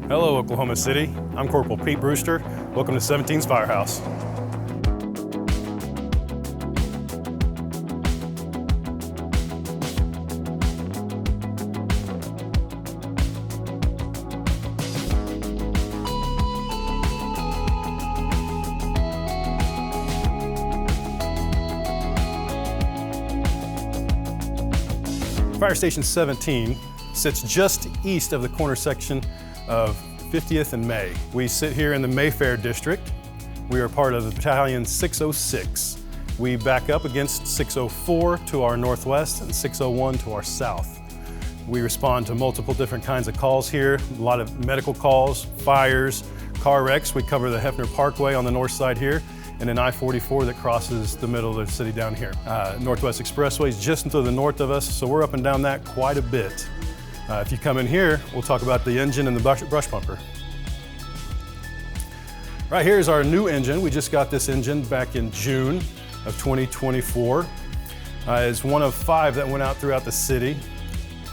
Hello, Oklahoma City. I'm Corporal Bruster. Welcome to 17's Firehouse. Fire Station 17 sits just east of the corner section of 50th and May. We sit here in the Mayfair district. We are part of the battalion 606. We back up against 604 to our northwest and 601 to our south. We respond to multiple different kinds of calls here, a lot of medical calls, fires, car wrecks. We cover the Hefner Parkway on the north side here, and an I-44 that crosses the middle of the city down here. Northwest Expressway is just to the north of us, so we're up and down that quite a bit. If you come in here, we'll talk about the engine and the brush pumper. Right here is our new engine. We just got this engine back in June of 2024. It's one of 5 that went out throughout the city.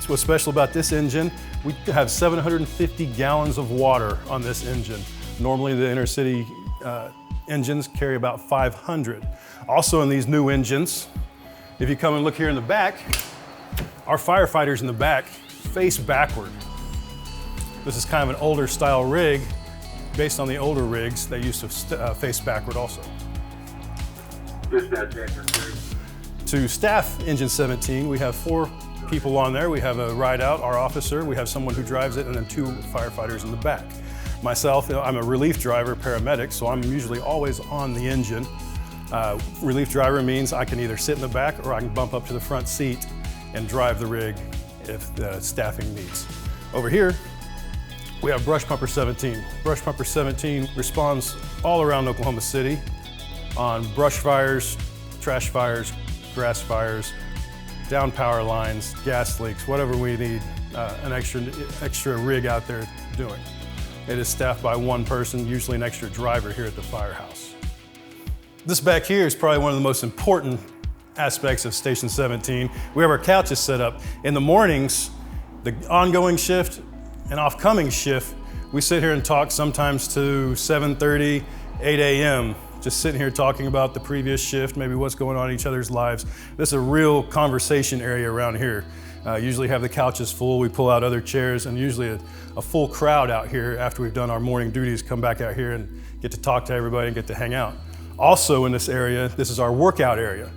So what's special about this engine, we have 750 gallons of water on this engine. Normally the inner city engines carry about 500. Also in these new engines, if you come and look here in the back, our firefighters in the back face backward. This is kind of an older style rig based on the older rigs that used to face backward also. To staff Engine 17, we have 4 people on there. We have a ride out, our officer, we have someone who drives it, and then 2 firefighters in the back. Myself, I'm a relief driver, paramedic, so I'm usually always on the engine. Relief driver means I can either sit in the back or I can bump up to the front seat and drive the rig if the staffing needs. Over here, we have Brush Pumper 17. Brush Pumper 17 responds all around Oklahoma City on brush fires, trash fires, grass fires, down power lines, gas leaks, whatever we need an extra rig out there doing. It is staffed by 1 person, usually an extra driver here at the firehouse. This back here is probably one of the most important aspects of Station 17. We have our couches set up. In the mornings, the ongoing shift and off-coming shift, we sit here and talk sometimes to 7:30, 8 a.m., just sitting here talking about the previous shift, maybe what's going on in each other's lives. This is a real conversation area around here. Usually have the couches full, we pull out other chairs, and usually a full crowd out here after we've done our morning duties come back out here and get to talk to everybody and get to hang out. Also in this area, this is our workout area.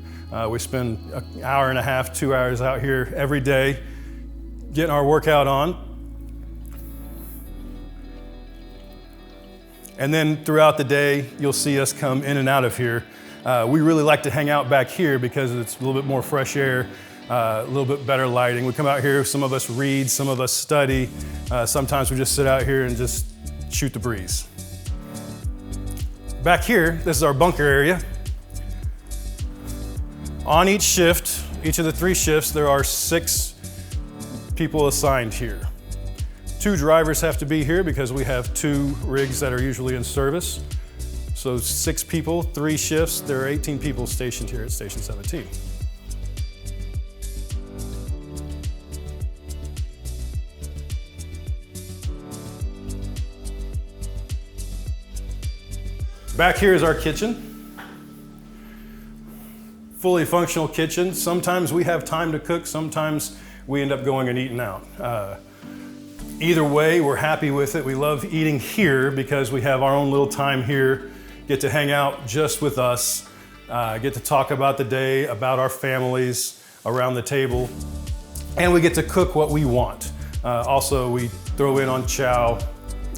We spend an hour and a half, 2 hours out here every day getting our workout on. And then throughout the day, you'll see us come in and out of here. We really like to hang out back here because it's a little bit more fresh air, a little bit better lighting. We come out here, some of us read, some of us study. Sometimes we just sit out here and just shoot the breeze. Back here, this is our bunker area. On each shift, each of the 3 shifts, there are 6 people assigned here. 2 drivers have to be here because we have 2 rigs that are usually in service. So 6 people, 3 shifts, there are 18 people stationed here at Station 17. Back here is our kitchen. Fully functional kitchen. Sometimes we have time to cook, sometimes we end up going and eating out. Either way, we're happy with it. We love eating here because we have our own little time here, get to hang out just with us, get to talk about the day, about our families around the table, and we get to cook what we want. Also, we throw in on chow,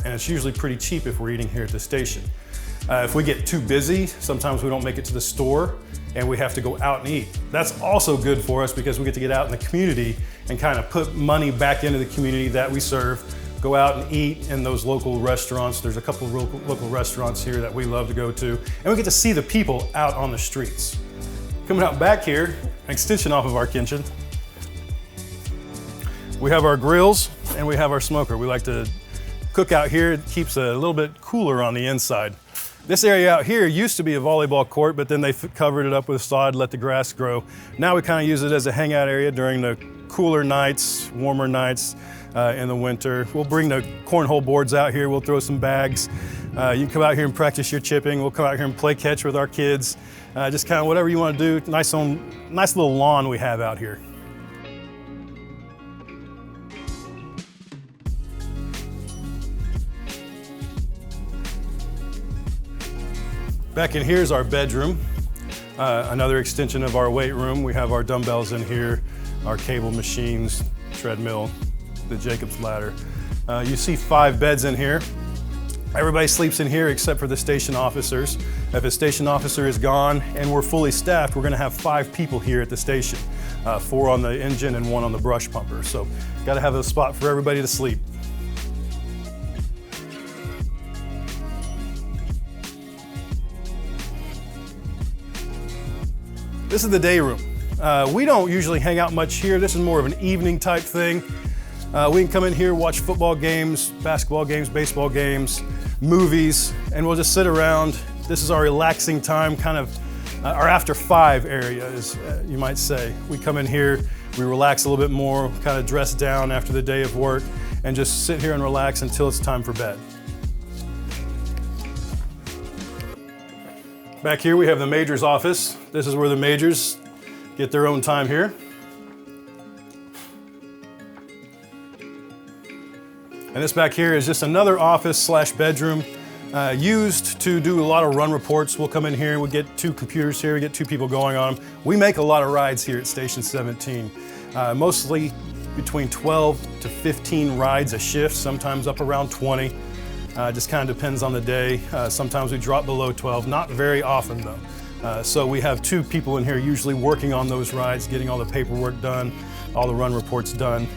and it's usually pretty cheap if we're eating here at the station. If we get too busy, sometimes we don't make it to the store and we have to go out and eat. That's also good for us because we get to get out in the community and kind of put money back into the community that we serve, go out and eat in those local restaurants. There's a couple of local restaurants here that we love to go to, and we get to see the people out on the streets. Coming out back here, an extension off of our kitchen, we have our grills and we have our smoker. We like to cook out here. It keeps a little bit cooler on the inside. This area out here used to be a volleyball court, but then they covered it up with sod, let the grass grow. Now we kind of use it as a hangout area during the cooler nights, warmer nights in the winter. We'll bring the cornhole boards out here. We'll throw some bags. You can come out here and practice your chipping. We'll come out here and play catch with our kids. Just kind of whatever you want to do. Nice little lawn we have out here. Back in here is our bedroom, another extension of our weight room. We have our dumbbells in here, our cable machines, treadmill, the Jacob's ladder. You see 5 beds in here. Everybody sleeps in here except for the station officers. If a station officer is gone and we're fully staffed, we're going to have 5 people here at the station, 4 on the engine and 1 on the brush pumper. So got to have a spot for everybody to sleep. This is the day room. We don't usually hang out much here. This is more of an evening type thing. We can come in here, watch football games, basketball games, baseball games, movies, and we'll just sit around. This is our relaxing time, kind of our after 5 area, as you might say. We come in here, we relax a little bit more, kind of dress down after the day of work, and just sit here and relax until it's time for bed. Back here we have the major's office. This is where the majors get their own time here. And this back here is just another office slash bedroom used to do a lot of run reports. We'll come in here, we get 2 computers here, we get 2 people going on them. We make a lot of rides here at Station 17, mostly between 12 to 15 rides a shift, sometimes up around 20. Just kind of depends on the day. Sometimes we drop below 12, not very often though. So we have 2 people in here usually working on those rides, getting all the paperwork done, all the run reports done.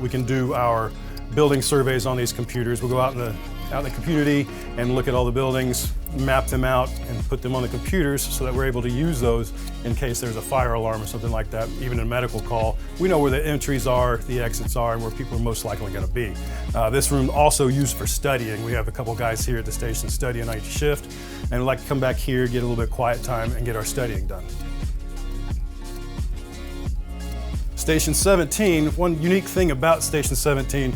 We can do our building surveys on these computers. We'll go out in the community and look at all the buildings, map them out and put them on the computers so that we're able to use those in case there's a fire alarm or something like that, even a medical call. We know where the entries are, the exits are, and where people are most likely going to be. This room also used for studying. We have a couple guys here at the station studying night shift, and we'd like to come back here, get a little bit of quiet time, and get our studying done. Station 17, one unique thing about Station 17,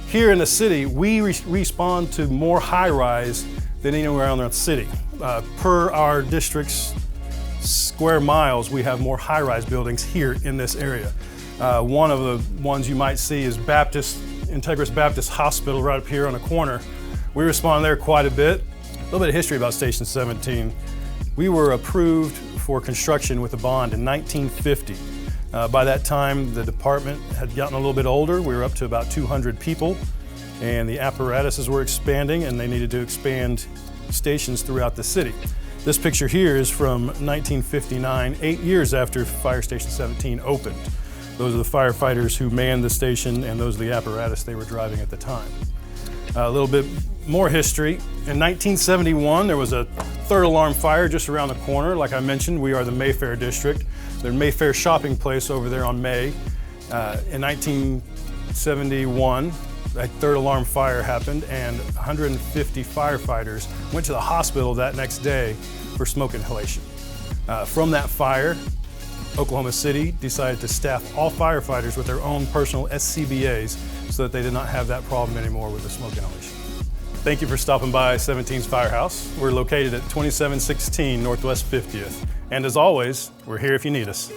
here in the city, we respond to more high-rise than anywhere around the city. Per our district's square miles, we have more high-rise buildings here in this area. One of the ones you might see is Integris Baptist Hospital right up here on the corner. We respond there quite a bit. A little bit of history about Station 17. We were approved for construction with a bond in 1950. By that time, the department had gotten a little bit older. We were up to about 200 people, and the apparatuses were expanding, and they needed to expand stations throughout the city. This picture here is from 1959, 8 years after Fire Station 17 opened. Those are the firefighters who manned the station, and those are the apparatus they were driving at the time. A little bit more history. In 1971, there was a 3rd alarm fire just around the corner. Like I mentioned, we are the Mayfair district. The Mayfair shopping place over there on May. In 1971, a 3rd alarm fire happened, and 150 firefighters went to the hospital that next day for smoke inhalation. From that fire, Oklahoma City decided to staff all firefighters with their own personal SCBAs so that they did not have that problem anymore with the smoke inhalation. Thank you for stopping by 17's Firehouse. We're located at 2716 Northwest 50th. And as always, we're here if you need us.